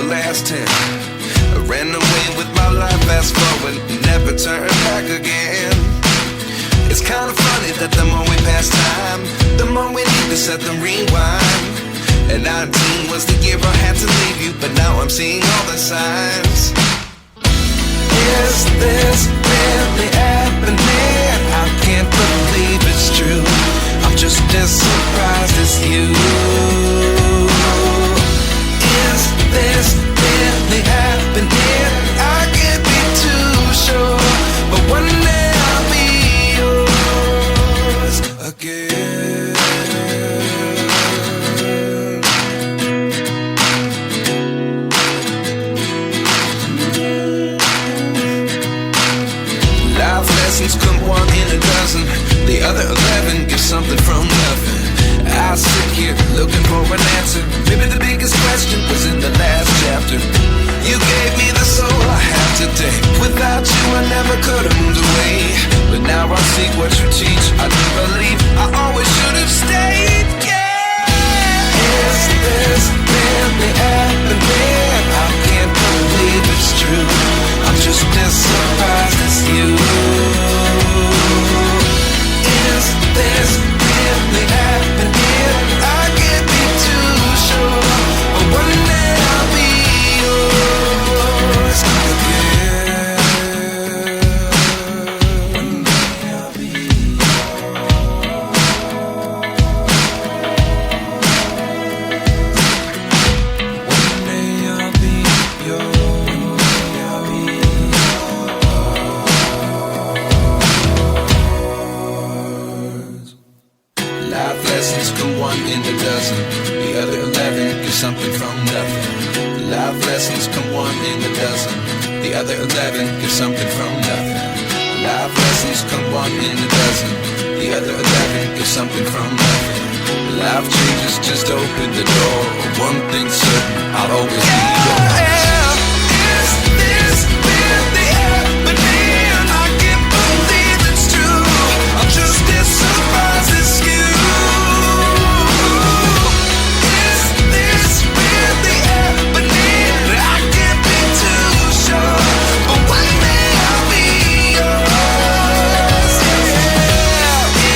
last 10. I ran away with my life, fast forward, never turn back again. It's kind of funny that the more we pass time, the more we need to set the rewind. And 19 was the year I had to leave you, but now I'm seeing all the signs. Is this really happening? I can't believe it's true. I'm just as surprised as you. Is this really happening? I can't be too sure, but one day I'll be yours again. Life lessons come one in a dozen. The other 11 give something from nothing. I sit here looking for an answer. Maybe the biggest question was in the last chapter. You gave me the soul I have today. Without you I never could have moved away. But now I see what you teach. I do believe I always should have stayed. Yeah. Is this really happening? I can't believe it's true. I'm just as surprised as you. Is this really happening? I can't be too sure, but one day I'll be yours again. One day I'll be yours. One day I'll be yours. One day I'll be yours. Life lessons come one in a dozen. The other 11 give something from nothing. Life lessons come one in a dozen. The other 11 give something from nothing. Life lessons come one in a dozen. The other 11 give something from nothing. Life changes just open the door. One thing's certain, I'll always be yours. Is this really happening? I can't believe it's true. I'm just as surprised as you. Is this really happening? I can't be too sure, but one day I'll be yours. Yeah.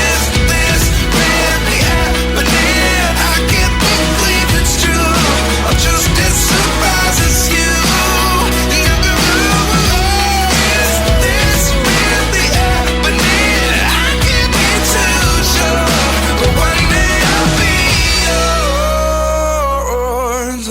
Is this really happening? I can't believe it's true. I'm just as surprised as you. Is this really happening? I can't be too sure, but one day I'll be yours.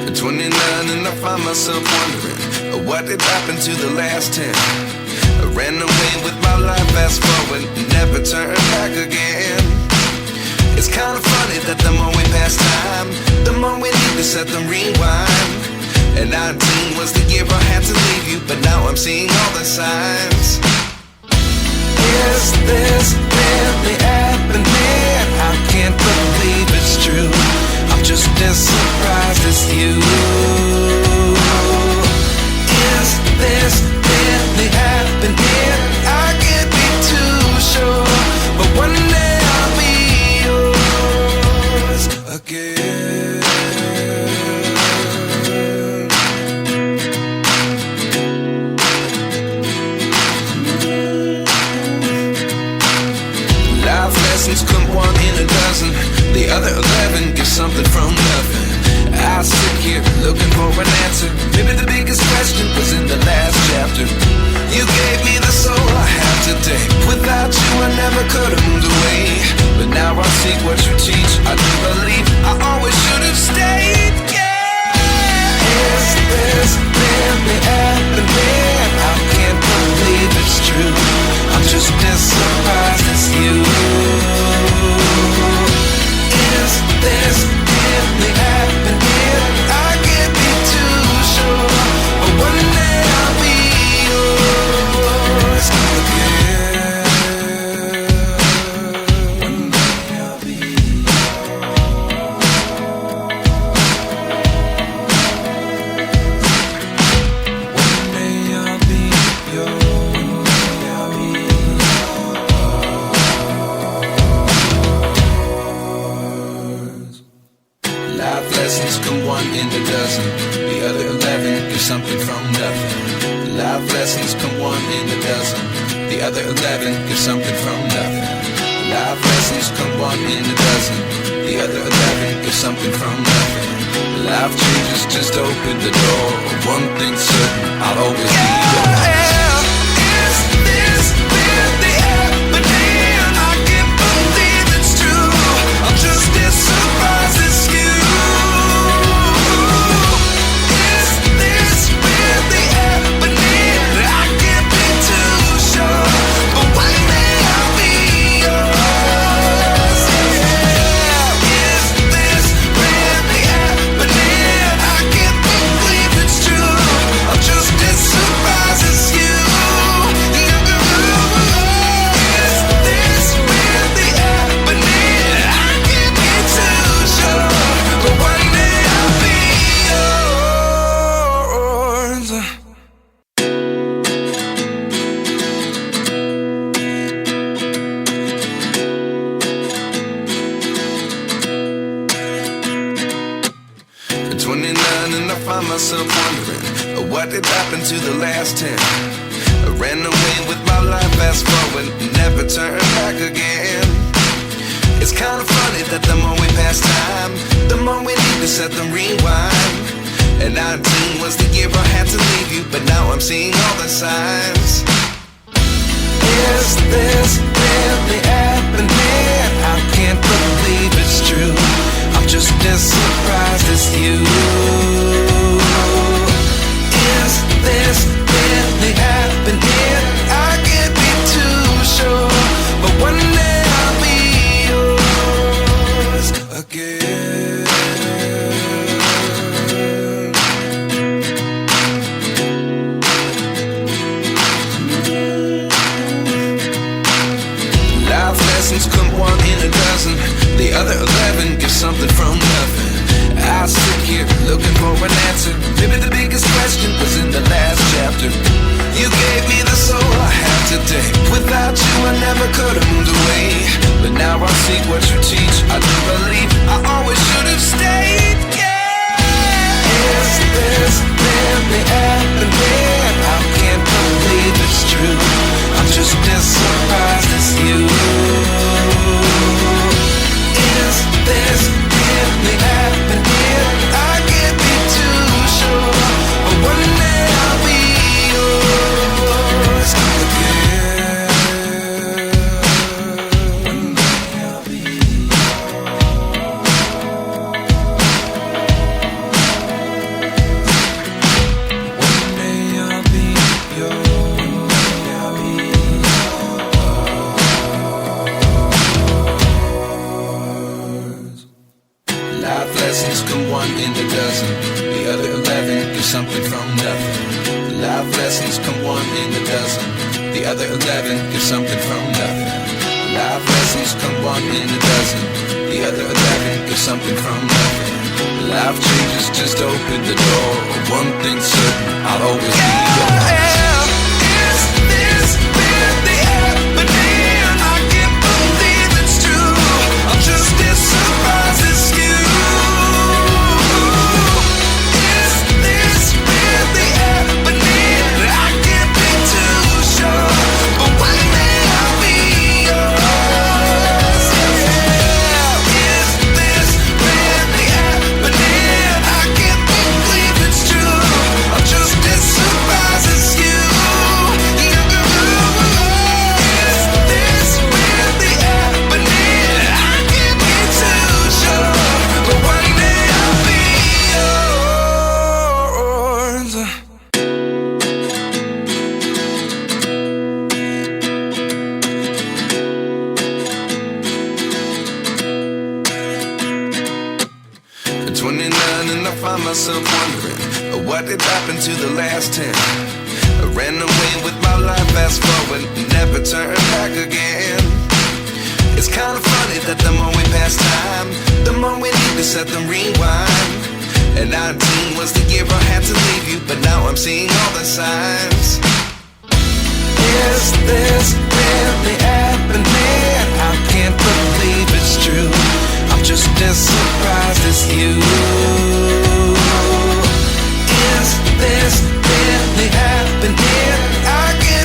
At 29 and I find myself wondering what did happen to the last 10. I ran away with my life, fast forward, never turn back again. It's kind of funny that the more we pass time, the more we need to set the rewind. And 19 was the year I had to leave you, but now I'm seeing all the signs. Is this really happening? I can't believe it's true. I'm just as surprised as you. Is this really happening? I can't be too sure, but one day I'll be yours again. Life lessons come one in a dozen. The other 11 give something from nothing. I sit here looking for an answer. Maybe the biggest question was in the last chapter. You gave me the soul I have today. Without you I never could have moved away. But now I see what you teach. I do believe I always should have stayed. Yeah. Is this really happening? I can't believe it's true. I'm just as surprised as you. Is this really happening? I can't be too sure, but one day I'll be yours again. One day I'll be yours. come one in a dozen. The other 11 give something from nothing. Life lessons come one in a dozen. The other 11 give something from nothing. Life changes just open the door. One thing's certain, I'll always be yours. Is this really happening? I can't believe it's true. I'm just as surprised as you. Is this really happening? I can't be too sure, but one day I'll be yours. Is this really happening? I can't believe it's true. I'm just as surprised as you. Is this really happening? I can't be too sure, but one day I'll be yours. At 29 and I find myself wondering, what did happen to the last 10? I ran away with my life, fast forward, never turn back again. It's kind of funny that the more we pass time, the more we need to set the rewind. And 19 was the year I had to leave you, but now I'm seeing all the signs. Is this really happening? I can't believe it's true. I'm just as surprised as you. Is this really happening? I can't be too sure, but one day I'll be yours again. Life lessons come one in a dozen. The other 11 give something from nothing. I sit here looking for an answer. Maybe the biggest question was in the last chapter. You gave me the soul I have today. Without you I never could have moved away. But now I see what you teach. I do believe I always should have stayed. Yeah. Is this really happening? I can't believe it's true. I'm just as surprised as you. Is this really happening? I can't be too sure, but one day I'll be yours again. One day I'll be yours. One day I'll be yours. One day I'll be yours. Life lessons come one in a dozen. The other 11 give something from nothing. Life lessons come one in a dozen. The other 11 give something from nothing. Life lessons come one in a dozen. The other 11 give something from nothing. Life changes just open the door. One thing's certain, I'll always be yours. Is this really happening? I can't believe it's true. I'm just as surprised as you. Is this really happening? I can't be too sure, but one day I'll be yours. Is this really happening? I can't believe it's true. I'm just as surprised as you. Is this really happening? I can't be too sure, but one day I'll be yours. At 29 and I find myself wondering, what did happen to the last 10? I ran away with my life, fast forward, never turn back again. It's kind of funny that the more we pass time, the more we need to set the rewind. And 19 was the year I had to leave you, but now I'm seeing all the signs. Is this really happening? I can't believe it's true. I'm just as surprised as you. Is this really happening? I can't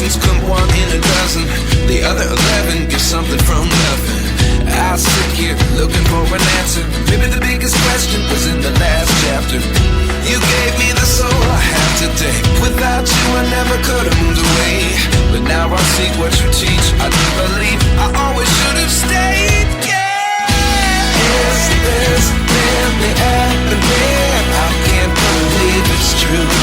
lessons come one in a dozen. The other 11 give something from nothing. I sit here looking for an answer. Maybe the biggest question was in the last chapter. You gave me the soul I have today. Without you I never could have moved away. But now I see what you teach. I do believe I always should have stayed. Yeah. Is this really happening? I can't believe it's true.